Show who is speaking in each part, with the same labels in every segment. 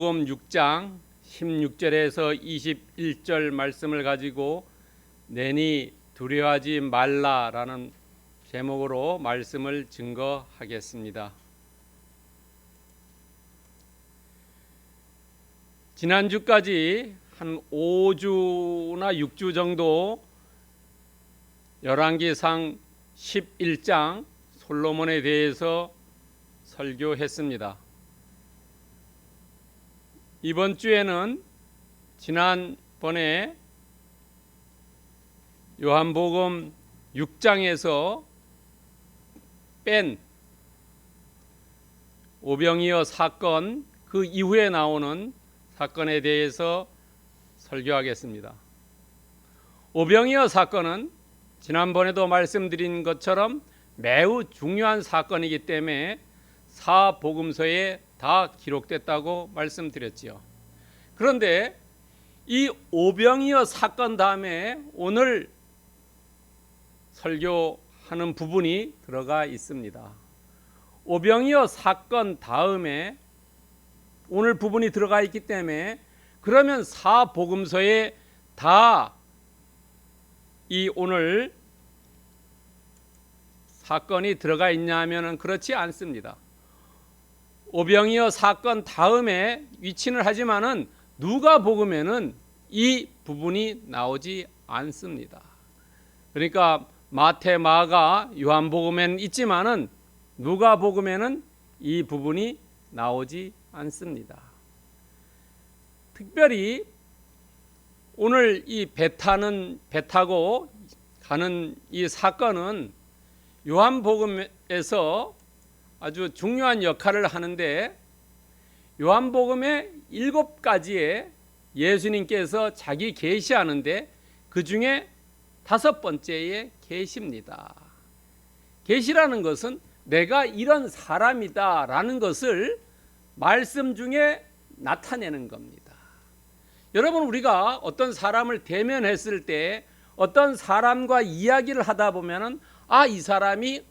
Speaker 1: 요한복음 6장 16절에서 21절 말씀을 가지고 내니 두려워하지 말라라는 제목으로 말씀을 증거하겠습니다. 지난주까지 한 5주나 6주 정도 열왕기상 11장 솔로몬에 대해서 설교했습니다. 이번 주에는 지난번에 요한복음 6장에서 뺀 오병이어 사건, 그 이후에 나오는 사건에 대해서 설교하겠습니다. 오병이어 사건은 지난번에도 말씀드린 것처럼 매우 중요한 사건이기 때문에 사복음서에 다 기록됐다고 말씀드렸지요. 그런데 이 오병이어 사건 다음에 오늘 설교하는 부분이 들어가 있습니다. 오병이어 사건 다음에 오늘 부분이 들어가 있기 때문에 그러면 사복음서에 다 이 오늘 사건이 들어가 있냐 하면 그렇지 않습니다. 오병이어 사건 다음에 위치는 하지만은 누가복음에는 이 부분이 나오지 않습니다. 그러니까 마태, 마가, 요한복음에는 있지만은 누가복음에는 이 부분이 나오지 않습니다. 특별히 오늘 이 배 타고 가는 이 사건은 요한복음에서 아주 중요한 역할을 하는데, 요한복음의 7가지의 예수님께서 자기 계시하는데 그 중에 5번째의 계시입니다. 계시라는 것은 내가 이런 사람이다 라는 것을 말씀 중에 나타내는 겁니다. 여러분, 우리가 어떤 사람을 대면했을 때 어떤 사람과 이야기를 하다 보면은 이 사람이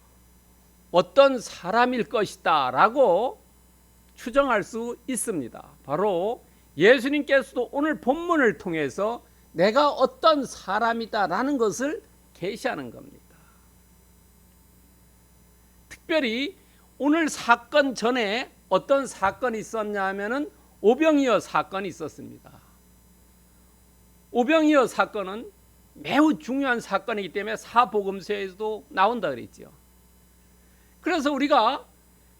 Speaker 1: 어떤 사람일 것이다 라고 추정할 수 있습니다. 바로 예수님께서도 오늘 본문을 통해서 내가 어떤 사람이다 라는 것을 계시하는 겁니다. 특별히 오늘 사건 전에 어떤 사건이 있었냐 하면은 오병이어 사건이 있었습니다. 오병이어 사건은 매우 중요한 사건이기 때문에 사복음서에도 나온다 그랬죠. 그래서 우리가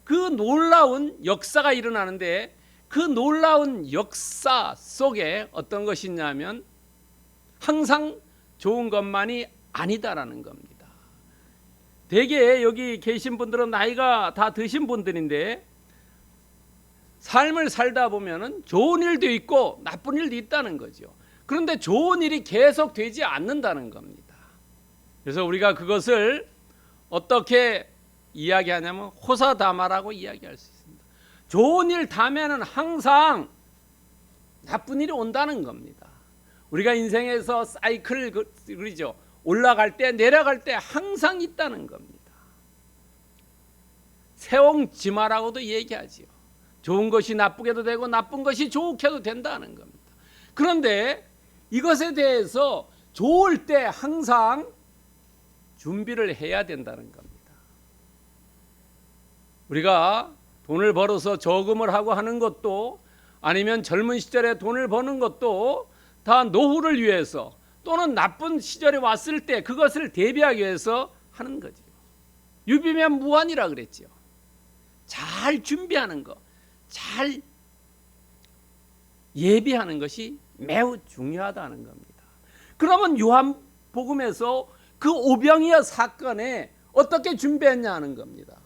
Speaker 1: 그 놀라운 역사가 일어나는데, 그 놀라운 역사 속에 어떤 것이 있냐면 항상 좋은 것만이 아니다라는 겁니다. 대개 여기 계신 분들은 나이가 다 드신 분들인데 삶을 살다 보면은 좋은 일도 있고 나쁜 일도 있다는 거죠. 그런데 좋은 일이 계속 되지 않는다는 겁니다. 그래서 우리가 그것을 어떻게 이야기하냐면 호사다마라고 이야기할 수 있습니다. 좋은 일 다음에는 항상 나쁜 일이 온다는 겁니다. 우리가 인생에서 사이클 그러죠. 올라갈 때 내려갈 때 항상 있다는 겁니다. 세옹지마라고도 얘기하지요. 좋은 것이 나쁘게도 되고 나쁜 것이 좋게도 된다는 겁니다. 그런데 이것에 대해서 좋을 때 항상 준비를 해야 된다는 겁니다. 우리가 돈을 벌어서 저금을 하고 하는 것도, 아니면 젊은 시절에 돈을 버는 것도 다 노후를 위해서 또는 나쁜 시절이 왔을 때 그것을 대비하기 위해서 하는 거죠. 유비면 무한이라 그랬죠. 잘 준비하는 것, 잘 예비하는 것이 매우 중요하다는 겁니다. 그러면 요한복음에서 그 오병이어 사건에 어떻게 준비했냐 하는 겁니다.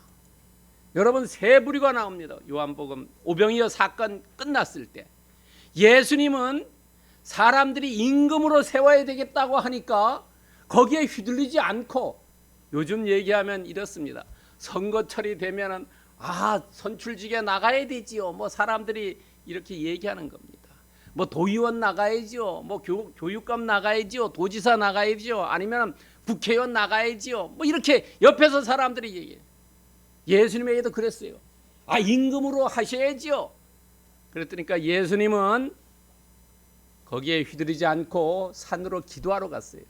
Speaker 1: 여러분, 세 부류가 나옵니다. 요한복음 오병이어 사건 끝났을 때 예수님은 사람들이 임금으로 세워야 되겠다고 하니까 거기에 휘둘리지 않고, 요즘 얘기하면 이렇습니다. 선거철이 되면은 선출직에 나가야 되지요. 뭐 사람들이 이렇게 얘기하는 겁니다. 뭐 도의원 나가야지요. 뭐 교육감 나가야지요. 도지사 나가야지요. 아니면 국회의원 나가야지요. 뭐 이렇게 옆에서 사람들이 얘기해요. 예수님에게도 그랬어요. 임금으로 하셔야지요. 그랬더니까 예수님은 거기에 휘둘리지 않고 산으로 기도하러 갔어요.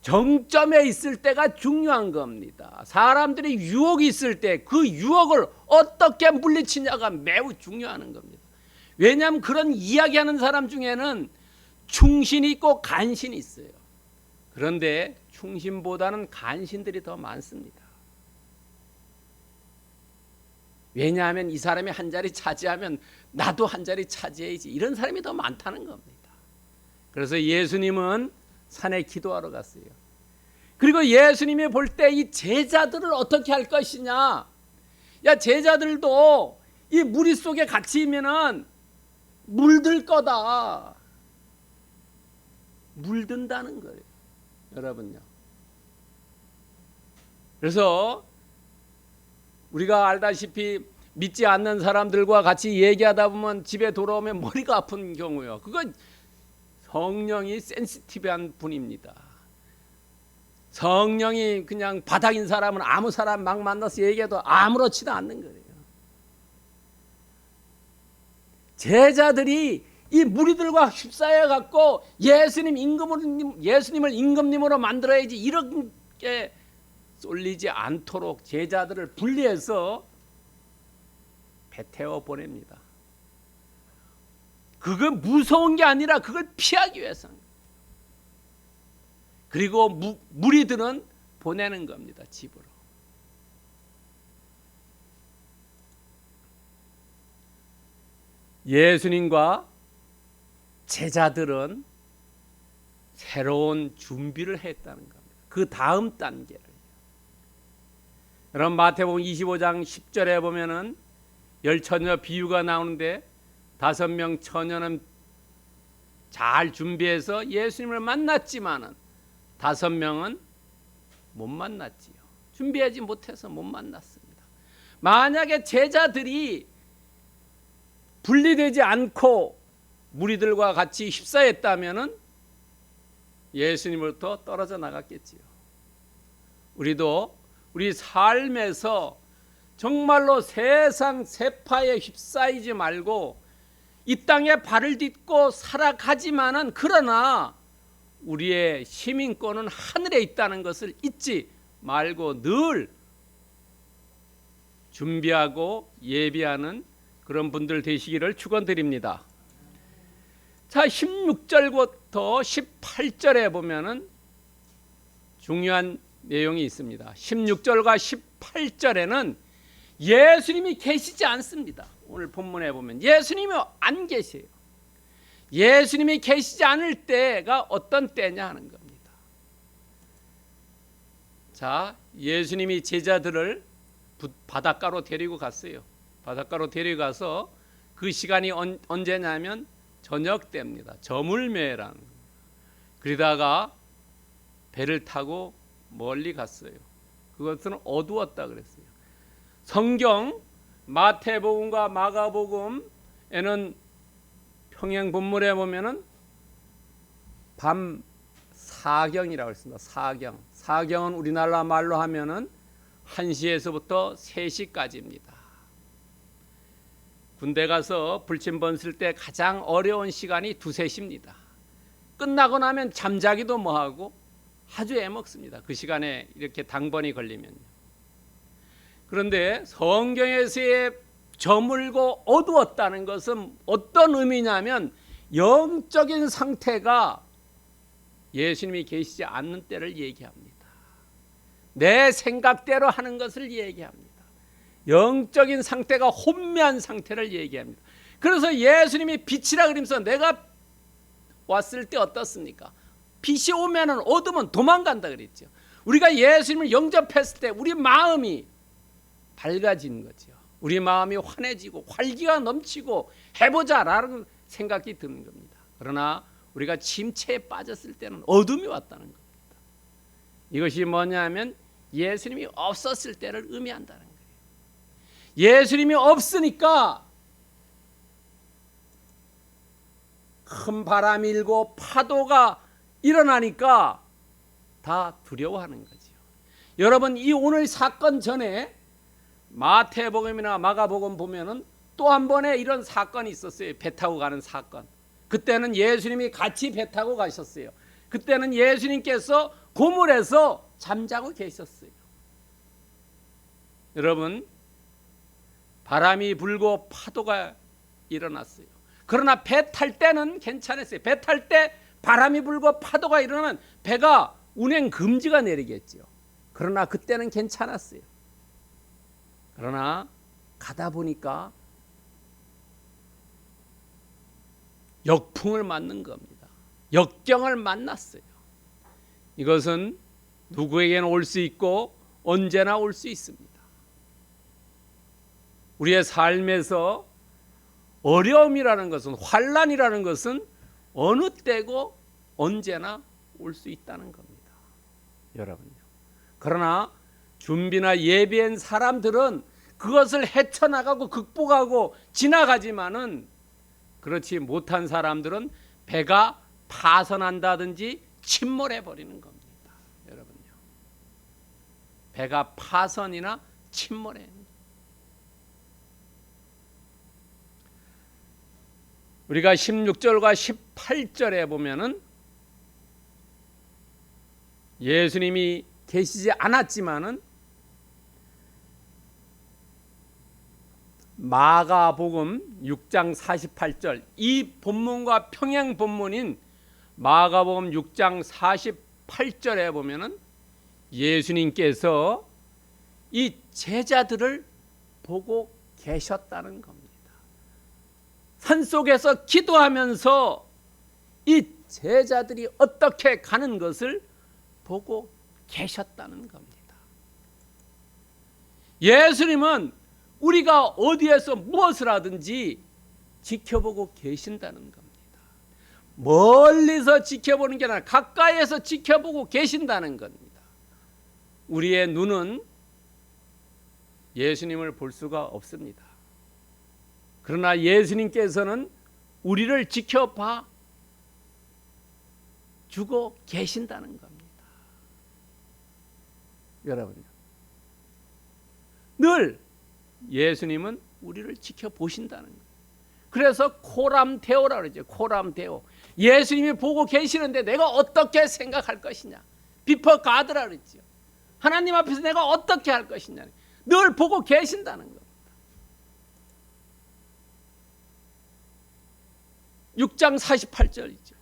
Speaker 1: 정점에 있을 때가 중요한 겁니다. 사람들이 유혹이 있을 때 그 유혹을 어떻게 물리치냐가 매우 중요한 겁니다. 왜냐하면 그런 이야기하는 사람 중에는 충신이 있고 간신이 있어요. 그런데 충신보다는 간신들이 더 많습니다. 왜냐하면 이 사람이 한 자리 차지하면 나도 한 자리 차지해야지, 이런 사람이 더 많다는 겁니다. 그래서 예수님은 산에 기도하러 갔어요. 그리고 예수님이 볼 때 이 제자들을 어떻게 할 것이냐. 야, 제자들도 이 무리 속에 같이 있으면은 물들 거다. 물든다는 거예요, 여러분요. 그래서 우리가 알다시피 믿지 않는 사람들과 같이 얘기하다 보면 집에 돌아오면 머리가 아픈 경우요. 그건 성령이 센시티브한 분입니다. 성령이 그냥 바닥인 사람은 아무 사람 막 만나서 얘기해도 아무렇지도 않는 거예요. 제자들이 이 무리들과 휩싸여 갖고 예수님을 임금님으로 만들어야지, 이렇게 쏠리지 않도록 제자들을 분리해서 배 태워 보냅니다. 그건 무서운 게 아니라 그걸 피하기 위해서입니다. 그리고 무리들은 보내는 겁니다, 집으로. 예수님과 제자들은 새로운 준비를 했다는 겁니다. 그 다음 단계를. 여러분, 마태복음 25장 10절에 보면은 열처녀 비유가 나오는데 5명 처녀는 잘 준비해서 예수님을 만났지만은 5명은 못 만났지요. 준비하지 못해서 못 만났습니다. 만약에 제자들이 분리되지 않고 무리들과 같이 휩싸였다면은 예수님으로부터 떨어져 나갔겠지요. 우리도 우리 삶에서 정말로 세상 세파에 휩싸이지 말고 이 땅에 발을 딛고 살아가지만은, 그러나 우리의 시민권은 하늘에 있다는 것을 잊지 말고 늘 준비하고 예비하는 그런 분들 되시기를 축원드립니다. 자, 16절부터 18절에 보면은 중요한 내용이 있습니다. 16절과 18절에는 예수님이 계시지 않습니다. 오늘 본문에 보면 예수님이 안 계세요. 예수님이 계시지 않을 때가 어떤 때냐 하는 겁니다. 자, 예수님이 제자들을 바닷가로 데리고 갔어요. 바닷가로 데려가서 그 시간이 언제냐면 저녁 때입니다. 저물매라는. 그러다가 배를 타고 멀리 갔어요. 그것은 어두웠다 그랬어요. 성경 마태복음과 마가복음에는 평행 본문에 보면은 밤 사경이라고 했습니다. 사경은 우리나라 말로 하면은 1시에서부터 3시까지입니다. 군대 가서 불침번 쓸 때 가장 어려운 시간이 2-3시입니다. 끝나고 나면 잠자기도 뭐하고 아주 애먹습니다. 그 시간에 이렇게 당번이 걸리면요. 그런데 성경에서의 저물고 어두웠다는 것은 어떤 의미냐면 영적인 상태가 예수님이 계시지 않는 때를 얘기합니다. 내 생각대로 하는 것을 얘기합니다. 영적인 상태가 혼미한 상태를 얘기합니다. 그래서 예수님이 빛이라 그러면서 내가 왔을 때 어떻습니까? 빛이 오면은 어두면 도망간다 그랬죠. 우리가 예수님을 영접했을 때 우리 마음이 밝아지는 거죠. 우리 마음이 환해지고 활기가 넘치고 해보자라는 생각이 드는 겁니다. 그러나 우리가 침체에 빠졌을 때는 어둠이 왔다는 겁니다. 이것이 뭐냐면 예수님이 없었을 때를 의미한다는 거예요. 예수님이 없으니까 큰 바람이 일고 파도가 일어나니까 다 두려워하는 거죠. 여러분, 이 오늘 사건 전에 마태복음이나 마가복음 보면은 또 한 번의 이런 사건이 있었어요. 배 타고 가는 사건. 그때는 예수님이 같이 배 타고 가셨어요. 그때는 예수님께서 고물에서 잠자고 계셨어요. 여러분, 바람이 불고 파도가 일어났어요. 그러나 배 탈 때는 괜찮았어요. 배 탈 때 바람이 불고 파도가 일어나면 배가 운행 금지가 내리겠죠. 그러나 그때는 괜찮았어요. 그러나 가다 보니까 역풍을 맞는 겁니다. 역경을 만났어요. 이것은 누구에게나 올 수 있고 언제나 올 수 있습니다. 우리의 삶에서 어려움이라는 것은, 환난이라는 것은 어느 때고 언제나 올 수 있다는 겁니다. 여러분요. 그러나 준비나 예비한 사람들은 그것을 헤쳐나가고 극복하고 지나가지만은, 그렇지 못한 사람들은 배가 파선한다든지 침몰해 버리는 겁니다. 여러분요. 배가 파선이나 침몰해. 우리가 16절과 18절에 보면은 예수님이 계시지 않았지만은 마가복음 6장 48절, 이 본문과 평행 본문인 마가복음 6장 48절에 보면은 예수님께서 이 제자들을 보고 계셨다는 겁니다. 산속에서 기도하면서 이 제자들이 어떻게 가는 것을 보고 계셨다는 겁니다. 예수님은 우리가 어디에서 무엇을 하든지 지켜보고 계신다는 겁니다. 멀리서 지켜보는 게 아니라 가까이에서 지켜보고 계신다는 겁니다. 우리의 눈은 예수님을 볼 수가 없습니다. 그러나 예수님께서는 우리를 지켜봐 주고 계신다는 겁니다. 여러분요. 늘 예수님은 우리를 지켜보신다는 거예요. 그래서 코람데오라고 그러죠. 코람데오. 예수님이 보고 계시는데 내가 어떻게 생각할 것이냐. 비포 가드라 그랬죠. 하나님 앞에서 내가 어떻게 할 것이냐. 늘 보고 계신다는 겁니다. 6장 48절이죠.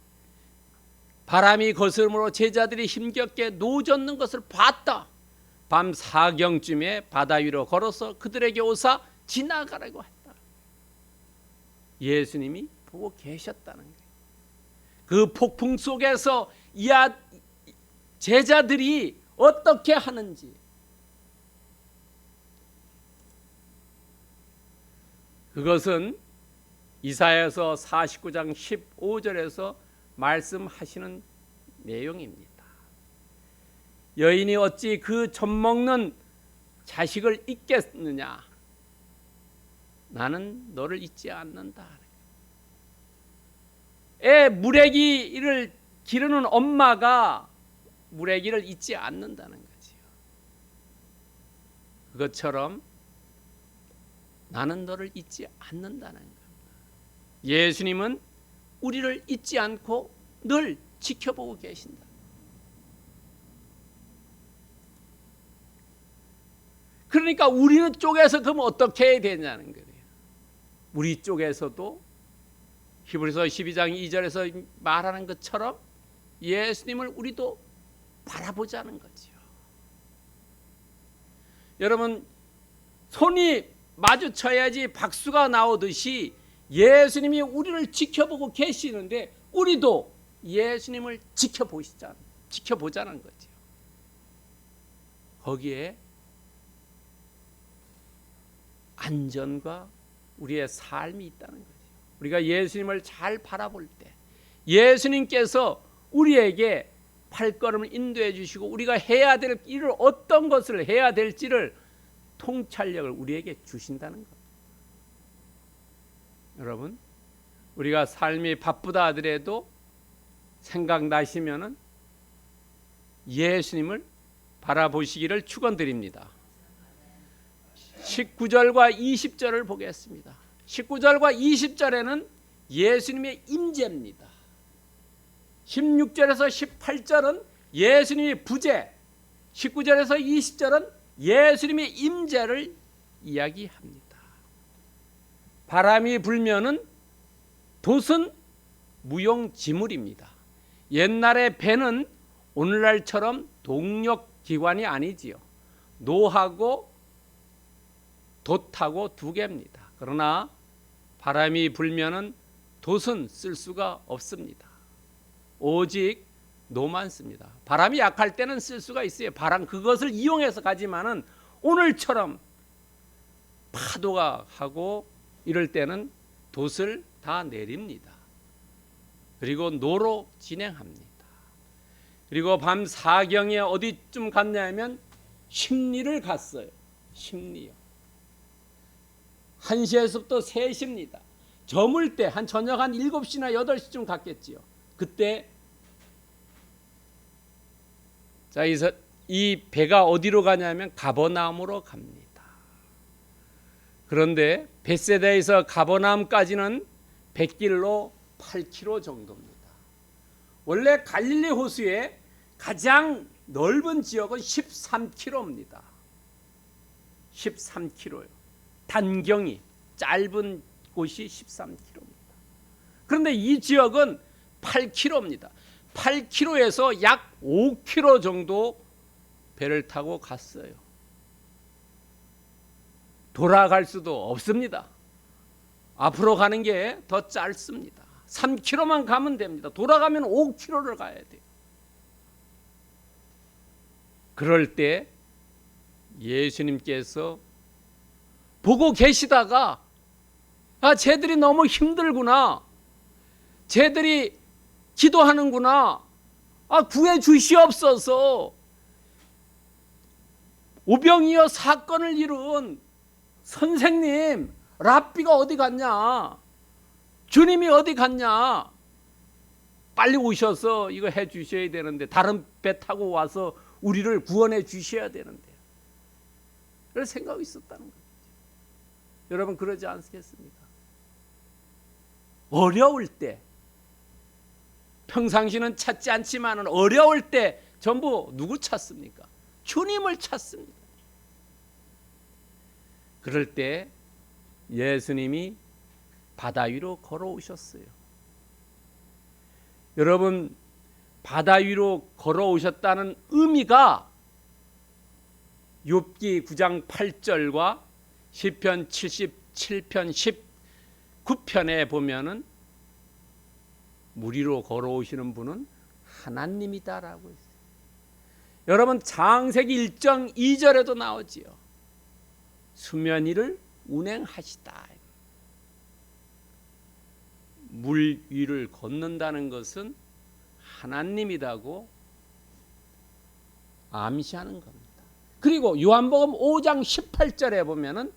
Speaker 1: 바람이 거스름으로 제자들이 힘겹게 노젓는 것을 봤다. 밤 4경쯤에 바다 위로 걸어서 그들에게 오사 지나가라고 했다. 예수님이 보고 계셨다는 거예요. 그 폭풍 속에서 이 제자들이 어떻게 하는지, 그것은 이사야서 49장 15절에서 말씀하시는 내용입니다. 여인이 어찌 그 젖먹는 자식을 잊겠느냐. 나는 너를 잊지 않는다. 애 물애기를 기르는 엄마가 물애기를 잊지 않는다는 거지요. 그것처럼 나는 너를 잊지 않는다는 겁니다. 예수님은 우리를 잊지 않고 늘 지켜보고 계신다. 그러니까 우리는 쪽에서 그럼 어떻게 해야 되냐는 거예요. 우리 쪽에서도 히브리서 12장 2절에서 말하는 것처럼 예수님을 우리도 바라보자는 거죠. 여러분, 손이 마주쳐야지 박수가 나오듯이 예수님이 우리를 지켜보고 계시는데 우리도 예수님을 지켜보자는 거죠. 거기에 안전과 우리의 삶이 있다는 거죠. 우리가 예수님을 잘 바라볼 때 예수님께서 우리에게 발걸음을 인도해 주시고 우리가 해야 될 일을 어떤 것을 해야 될지를 통찰력을 우리에게 주신다는 겁니다. 여러분, 우리가 삶이 바쁘다 하더라도 생각나시면은 예수님을 바라보시기를 축원드립니다. 19절과 20절을 보겠습니다. 19절과 20절에는 예수님의 임재입니다. 16절에서 18절은 예수님의 부재, 19절에서 20절은 예수님의 임재를 이야기합니다. 바람이 불면은 돛은 무용지물입니다. 옛날의 배는 오늘날처럼 동력기관이 아니지요. 노하고 돛하고 두 개입니다. 그러나 바람이 불면은 돛은 쓸 수가 없습니다. 오직 노만 씁니다. 바람이 약할 때는 쓸 수가 있어요. 바람 그것을 이용해서 가지만은 오늘처럼 파도가 하고 이럴 때는 돛을 다 내립니다. 그리고 노로 진행합니다. 그리고 밤 사경에 어디쯤 갔냐면 심리를 갔어요. 심리요. 1시에서부터 3시입니다. 저물 때 한 저녁 한 7시나 8시쯤 갔겠지요. 그때 자, 이 배가 어디로 가냐면 가버나움으로 갑니다. 그런데 벳세다에서 가버나움까지는 100길로 8km 정도입니다. 원래 갈릴리 호수의 가장 넓은 지역은 13km입니다. 13km요. 단경이 짧은 곳이 13km입니다. 그런데 이 지역은 8km입니다. 8km에서 약 5km 정도 배를 타고 갔어요. 돌아갈 수도 없습니다. 앞으로 가는 게 더 짧습니다. 3km만 가면 됩니다. 돌아가면 5km를 가야 돼요. 그럴 때 예수님께서 보고 계시다가 쟤들이 너무 힘들구나. 쟤들이 기도하는구나. 구해 주시옵소서. 오병이어 사건을 이룬 선생님, 랍비가 어디 갔냐? 주님이 어디 갔냐? 빨리 오셔서 이거 해 주셔야 되는데, 다른 배 타고 와서 우리를 구원해 주셔야 되는데. 그런 생각이 있었다는 거죠. 여러분 그러지 않겠습니까? 어려울 때, 평상시는 찾지 않지만 어려울 때 전부 누구 찾습니까? 주님을 찾습니다. 그럴 때 예수님이 바다 위로 걸어오셨어요. 여러분 바다 위로 걸어오셨다는 의미가 욥기 9장 8절과 시편 77편 19편에 보면은 물 위로 걸어오시는 분은 하나님이다라고 했어요. 여러분 창세기 1장 2절에도 나오지요. 수면 위를 운행하시다. 물 위를 걷는다는 것은 하나님이라고 암시하는 겁니다. 그리고 요한복음 5장 18절에 보면은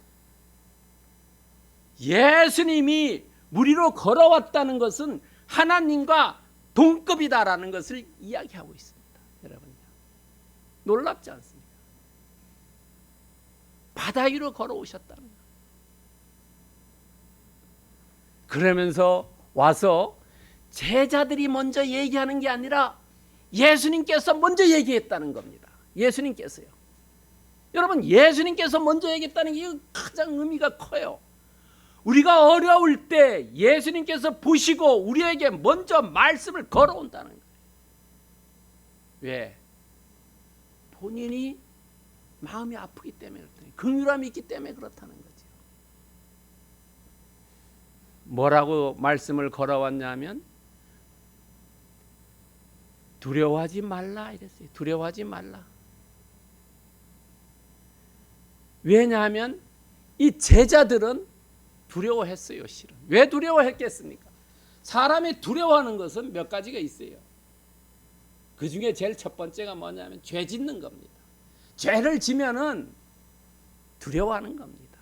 Speaker 1: 예수님이 물 위로 걸어왔다는 것은 하나님과 동급이다라는 것을 이야기하고 있습니다. 여러분요. 놀랍지 않습니까? 바다 위로 걸어오셨다는 것. 그러면서 와서 제자들이 먼저 얘기하는 게 아니라 예수님께서 먼저 얘기했다는 겁니다. 예수님께서요. 여러분 예수님께서 먼저 얘기했다는 게 가장 의미가 커요. 우리가 어려울 때 예수님께서 보시고 우리에게 먼저 말씀을 걸어온다는 거예요. 왜? 본인이 마음이 아프기 때문에 그렇다는 거예요. 긍휼함이 있기 때문에 그렇다는 거죠. 뭐라고 말씀을 걸어왔냐면 두려워하지 말라 이랬어요. 두려워하지 말라. 왜냐하면 이 제자들은 두려워했어요. 실은. 왜 두려워했겠습니까? 사람이 두려워하는 것은 몇 가지가 있어요. 그 중에 제일 첫 번째가 뭐냐면 죄 짓는 겁니다. 죄를 지면은 두려워하는 겁니다.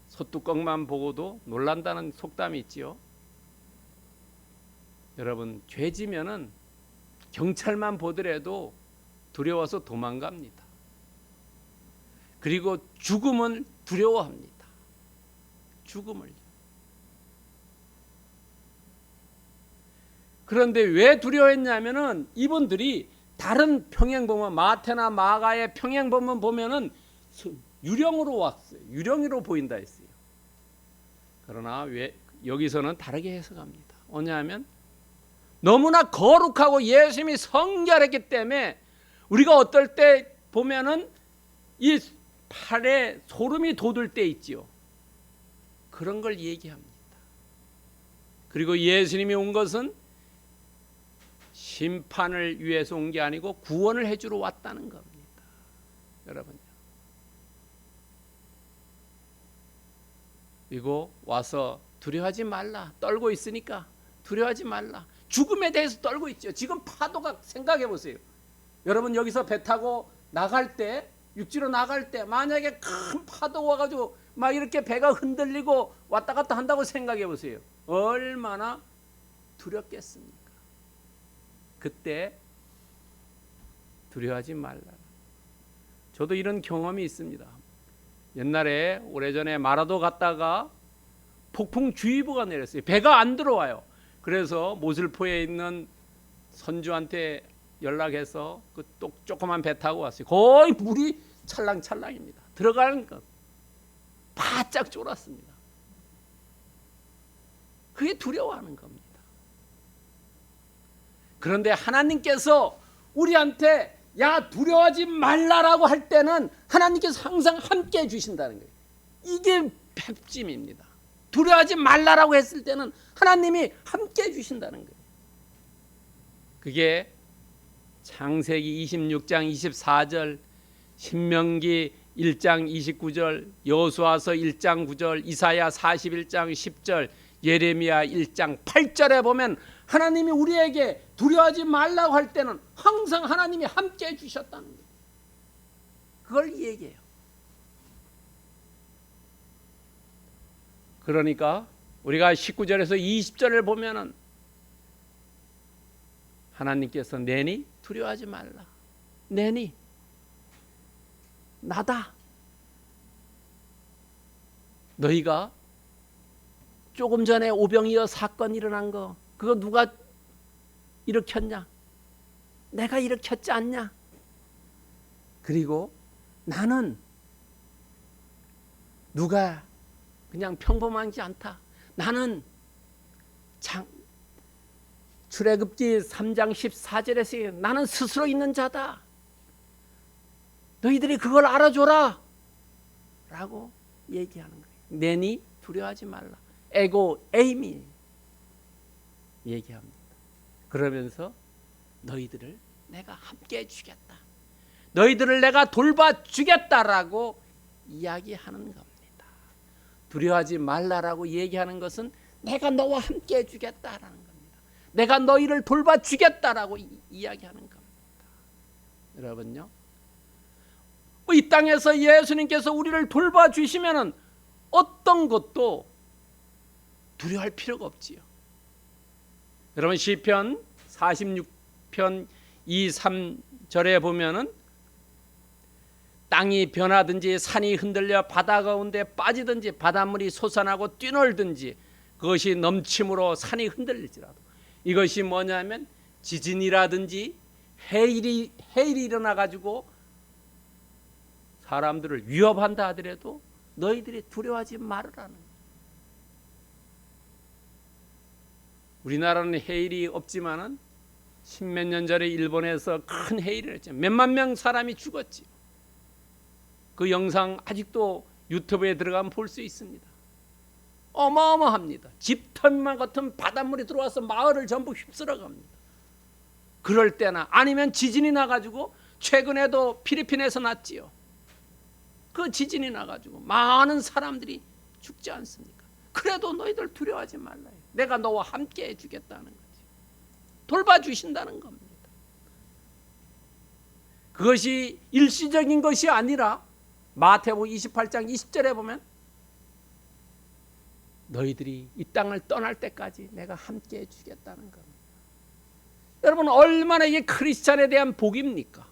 Speaker 1: 소뚜껑만 보고도 놀란다는 속담이 있지요. 여러분 죄 지면은 경찰만 보더라도 두려워서 도망갑니다. 그리고 죽음을 두려워합니다. 죽음을. 그런데 왜 두려워했냐면은 이분들이 다른 평행본문 마태나 마가의 평행본문 보면은 유령으로 왔어요. 유령으로 보인다 했어요. 그러나 왜 여기서는 다르게 해석합니다. 뭐냐면 너무나 거룩하고 예수님이 성결했기 때문에 우리가 어떨 때 보면은 이 팔에 소름이 돋을 때 있지요. 그런 걸 얘기합니다. 그리고 예수님이 온 것은 심판을 위해서 온 게 아니고 구원을 해주러 왔다는 겁니다. 여러분. 그리고 와서 두려워하지 말라. 떨고 있으니까 두려워하지 말라. 죽음에 대해서 떨고 있죠. 지금 파도가 생각해 보세요. 여러분 여기서 배 타고 나갈 때 육지로 나갈 때 만약에 큰 파도가 와가지고 막 이렇게 배가 흔들리고 왔다 갔다 한다고 생각해 보세요. 얼마나 두렵겠습니까? 그때 두려워하지 말라. 저도 이런 경험이 있습니다. 옛날에 오래전에 마라도 갔다가 폭풍주의보가 내렸어요. 배가 안 들어와요. 그래서 모슬포에 있는 선주한테 연락해서 그 조그만 배 타고 왔어요. 거의 물이 찰랑찰랑입니다. 들어가는 것 바짝 쫄았습니다. 그게 두려워하는 겁니다. 그런데 하나님께서 우리한테 야 두려워하지 말라라고 할 때는 하나님께서 항상 함께 해주신다는 거예요. 이게 팩찜입니다. 두려워하지 말라라고 했을 때는 하나님이 함께 해주신다는 거예요. 그게 창세기 26장 24절, 신명기 1장 29절, 여호수아서 1장 9절, 이사야 41장 10절, 예레미야 1장 8절에 보면 하나님이 우리에게 두려워하지 말라고 할 때는 항상 하나님이 함께 해주셨다는 거예요. 그걸 얘기해요. 그러니까 우리가 19절에서 20절을 보면은 하나님께서 내니 두려워하지 말라. 내니 나다. 너희가 조금 전에 오병이어 사건 일어난 거 그거 누가 일으켰냐? 내가 일으켰지 않냐? 그리고 나는 누가 그냥 평범하지 않다. 나는 출애굽기 3장 14절에서 나는 스스로 있는 자다. 너희들이 그걸 알아줘라 라고 얘기하는 거예요. 내니 두려워하지 말라. 에고 에이미 얘기합니다. 그러면서 너희들을 내가 함께 해주겠다. 너희들을 내가 돌봐주겠다라고 이야기하는 겁니다. 두려워하지 말라라고 얘기하는 것은 내가 너와 함께 해주겠다라는 겁니다. 내가 너희를 돌봐주겠다라고 이야기하는 겁니다. 여러분요, 이 땅에서 예수님께서 우리를 돌봐주시면은 어떤 것도 두려워할 필요가 없지요. 여러분 시편 46편 2, 3절에 보면은 땅이 변하든지 산이 흔들려 바다 가운데 빠지든지 바닷물이 솟아나고 뛰놀든지 그것이 넘침으로 산이 흔들릴지라도 이것이 뭐냐면 지진이라든지 해일이 일어나 가지고 사람들을 위협한다 하더라도 너희들이 두려워하지 말으라는 거예요. 우리나라는 해일이 없지만은 십몇 년 전에 일본에서 큰 해일을 했죠. 몇만 명 사람이 죽었지. 그 영상 아직도 유튜브에 들어가면 볼 수 있습니다. 어마어마합니다. 집터미만 같은 바닷물이 들어와서 마을을 전부 휩쓸어 갑니다. 그럴 때나 아니면 지진이 나가지고 최근에도 필리핀에서 났지요. 그 지진이 나가지고 많은 사람들이 죽지 않습니까? 그래도 너희들 두려워하지 말라요. 내가 너와 함께 해주겠다는 거지. 돌봐주신다는 겁니다. 그것이 일시적인 것이 아니라 마태복음 28장 20절에 보면 너희들이 이 땅을 떠날 때까지 내가 함께 해주겠다는 겁니다. 여러분 얼마나 이게 크리스찬에 대한 복입니까?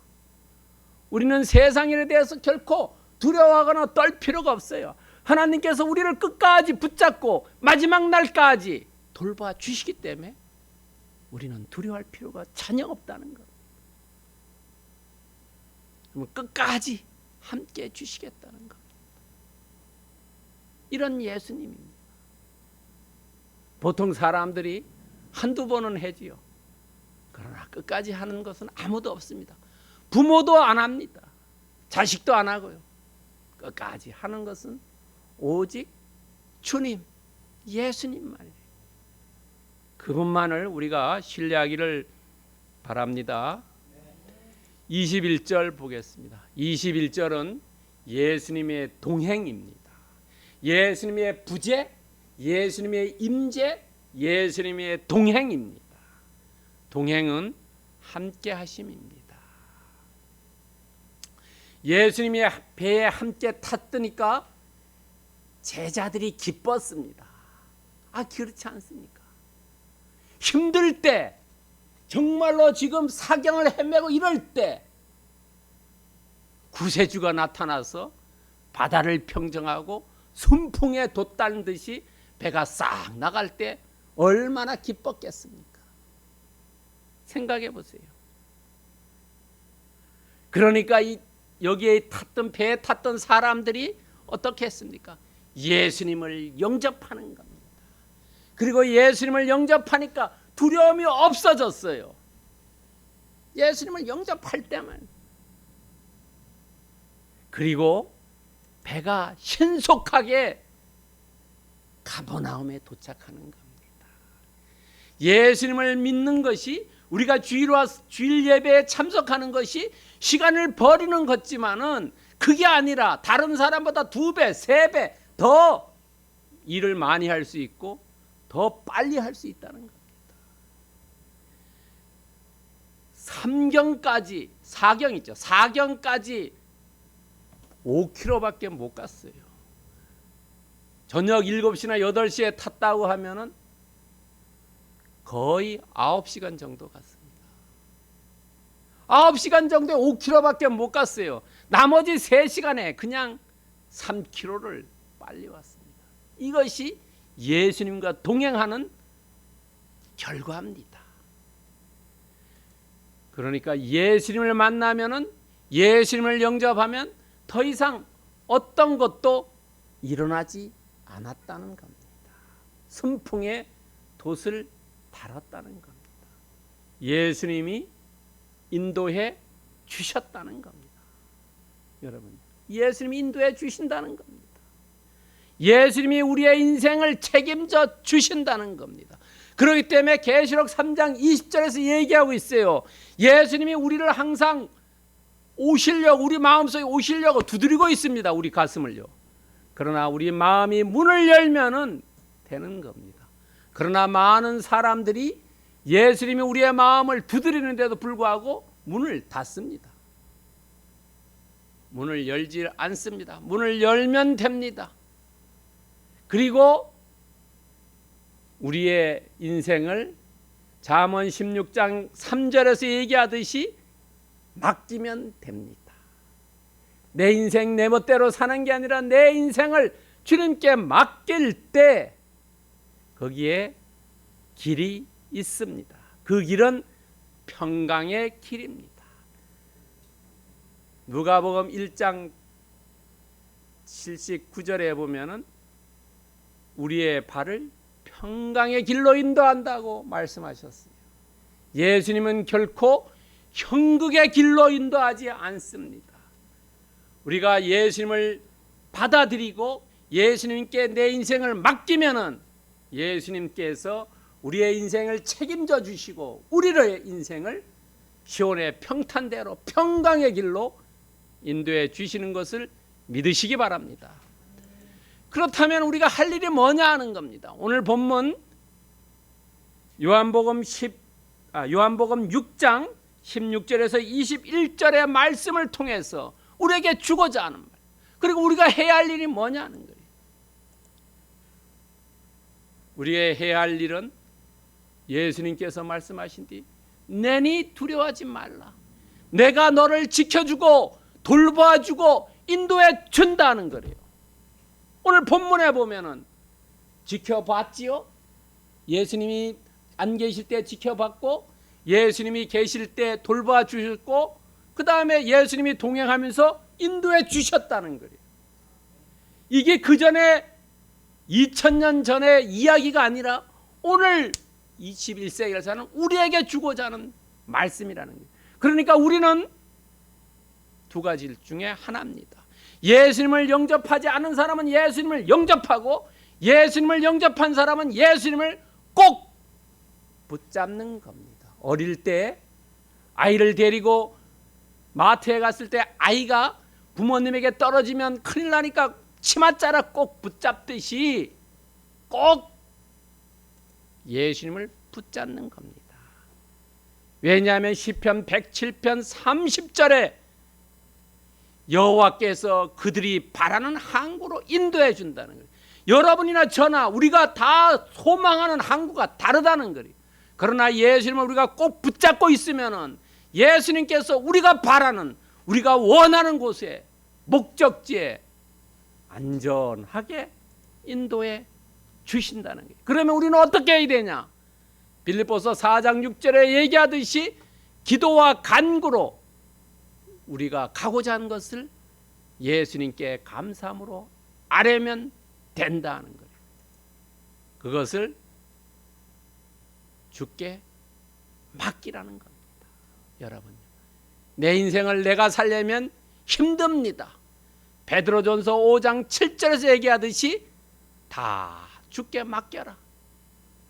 Speaker 1: 우리는 세상에 대해서 결코 두려워하거나 떨 필요가 없어요. 하나님께서 우리를 끝까지 붙잡고 마지막 날까지 돌봐 주시기 때문에 우리는 두려워할 필요가 전혀 없다는 것. 그러면 끝까지 함께 해 주시겠다는 겁니다. 이런 예수님입니다. 보통 사람들이 한두 번은 해지요. 그러나 끝까지 하는 것은 아무도 없습니다. 부모도 안 합니다. 자식도 안 하고요. 끝까지 하는 것은 오직 주님, 예수님만이에요. 그분만을 우리가 신뢰하기를 바랍니다. 21절 보겠습니다. 21절은 예수님의 동행입니다. 예수님의 부재, 예수님의 임재, 예수님의 동행입니다. 동행은 함께 하심입니다. 예수님이 배에 함께 탔으니까 제자들이 기뻤습니다. 그렇지 않습니까? 힘들 때, 정말로 지금 사경을 헤매고 이럴 때 구세주가 나타나서 바다를 평정하고 순풍에 돛다는 듯이 배가 싹 나갈 때 얼마나 기뻤겠습니까? 생각해 보세요. 그러니까 여기에 탔던 배에 탔던 사람들이 어떻게 했습니까? 예수님을 영접하는 겁니다. 그리고 예수님을 영접하니까 두려움이 없어졌어요. 예수님을 영접할 때만. 그리고 배가 신속하게 가버나움에 도착하는 겁니다. 예수님을 믿는 것이, 우리가 주일 예배에 참석하는 것이 시간을 버리는 것지만은 그게 아니라 다른 사람보다 2배, 3배 더 일을 많이 할 수 있고 더 빨리 할 수 있다는 겁니다. 3경까지, 4경 있죠. 4경까지 5km밖에 못 갔어요. 저녁 7시나 8시에 탔다고 하면은 거의 9시간 정도 갔습니다. 9시간 정도에 5km밖에 못 갔어요. 나머지 3시간에 그냥 3km를 빨리 왔습니다. 이것이 예수님과 동행하는 결과입니다. 그러니까 예수님을 만나면은, 예수님을 영접하면 더 이상 어떤 것도 일어나지 않았다는 겁니다. 순풍에 돛을 달았다는 겁니다. 예수님이 인도해 주셨다는 겁니다. 여러분, 예수님이 인도해 주신다는 겁니다. 예수님이 우리의 인생을 책임져 주신다는 겁니다. 그렇기 때문에 계시록 3장 20절에서 얘기하고 있어요. 예수님이 우리를 항상 오시려고, 우리 마음속에 오시려고 두드리고 있습니다. 우리 가슴을요. 그러나 우리 마음이 문을 열면은 되는 겁니다. 그러나 많은 사람들이 예수님이 우리의 마음을 두드리는데도 불구하고 문을 닫습니다. 문을 열지 않습니다. 문을 열면 됩니다. 그리고 우리의 인생을 잠언 16장 3절에서 얘기하듯이 맡기면 됩니다. 내 인생 내 멋대로 사는 게 아니라 내 인생을 주님께 맡길 때 거기에 길이 있습니다. 그 길은 평강의 길입니다. 누가복음 1장 79절에 보면은 우리의 발을 평강의 길로 인도한다고 말씀하셨어요. 예수님은 결코 형극의 길로 인도하지 않습니다. 우리가 예수님을 받아들이고 예수님께 내 인생을 맡기면은 예수님께서 우리의 인생을 책임져 주시고 우리의 인생을 시온의 평탄대로 평강의 길로 인도해 주시는 것을 믿으시기 바랍니다. 그렇다면 우리가 할 일이 뭐냐 하는 겁니다. 오늘 본문 요한복음 6장 16절에서 21절의 말씀을 통해서 우리에게 주고자 하는 말, 그리고 우리가 해야 할 일이 뭐냐 하는 거예요. 우리가 해야 할 일은 예수님께서 말씀하신 뒤 내니 두려워하지 말라. 내가 너를 지켜주고 돌봐주고 인도해 준다는 거예요. 오늘 본문에 보면은 지켜봤지요. 예수님이 안 계실 때 지켜봤고, 예수님이 계실 때 돌봐 주셨고, 그 다음에 예수님이 동행하면서 인도해 주셨다는 거예요. 이게 그 전에 2000년 전의 이야기가 아니라 오늘 21세기를 사는 우리에게 주고자 하는 말씀이라는 거예요. 그러니까 우리는 두 가지 중에 하나입니다. 예수님을 영접하지 않은 사람은 예수님을 영접하고, 예수님을 영접한 사람은 예수님을 꼭 붙잡는 겁니다. 어릴 때 아이를 데리고 마트에 갔을 때 아이가 부모님에게 떨어지면 큰일 나니까 치맛자락 꼭 붙잡듯이 꼭 예수님을 붙잡는 겁니다. 왜냐하면 시편 107편 30절에 여호와께서 그들이 바라는 항구로 인도해 준다는 거예요. 여러분이나 저나 우리가 다 소망하는 항구가 다르다는 거예요. 그러나 예수님을 우리가 꼭 붙잡고 있으면은 예수님께서 우리가 바라는, 우리가 원하는 곳에, 목적지에 안전하게 인도해 주신다는 거예요. 그러면 우리는 어떻게 해야 되냐? 빌립보서 4장 6절에 얘기하듯이 기도와 간구로 우리가 가고자 하는 것을 예수님께 감사함으로 아뢰면 된다는 거예요. 그것을 주께 맡기라는 겁니다. 여러분, 내 인생을 내가 살려면 힘듭니다. 베드로전서 5장 7절에서 얘기하듯이 다 주께 맡겨라.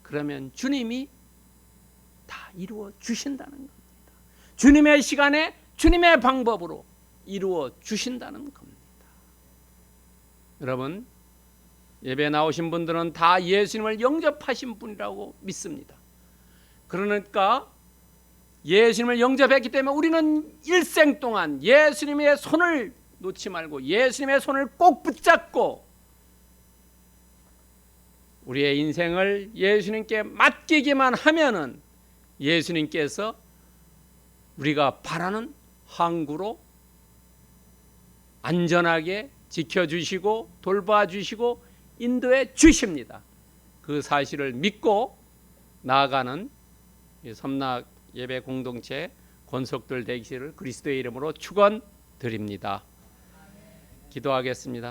Speaker 1: 그러면 주님이 다 이루어 주신다는 겁니다. 주님의 시간에 주님의 방법으로 이루어 주신다는 겁니다. 여러분, 예배 나오신 분들은 다 예수님을 영접하신 분이라고 믿습니다. 그러니까 예수님을 영접했기 때문에 우리는 일생 동안 예수님의 손을 놓지 말고 예수님의 손을 꼭 붙잡고 우리의 인생을 예수님께 맡기기만 하면은 예수님께서 우리가 바라는 항구로 안전하게 지켜주시고 돌봐주시고 인도해 주십니다. 그 사실을 믿고 나아가는 섬락 예배 공동체 권속들 되기를 그리스도의 이름으로 축원드립니다. 기도하겠습니다.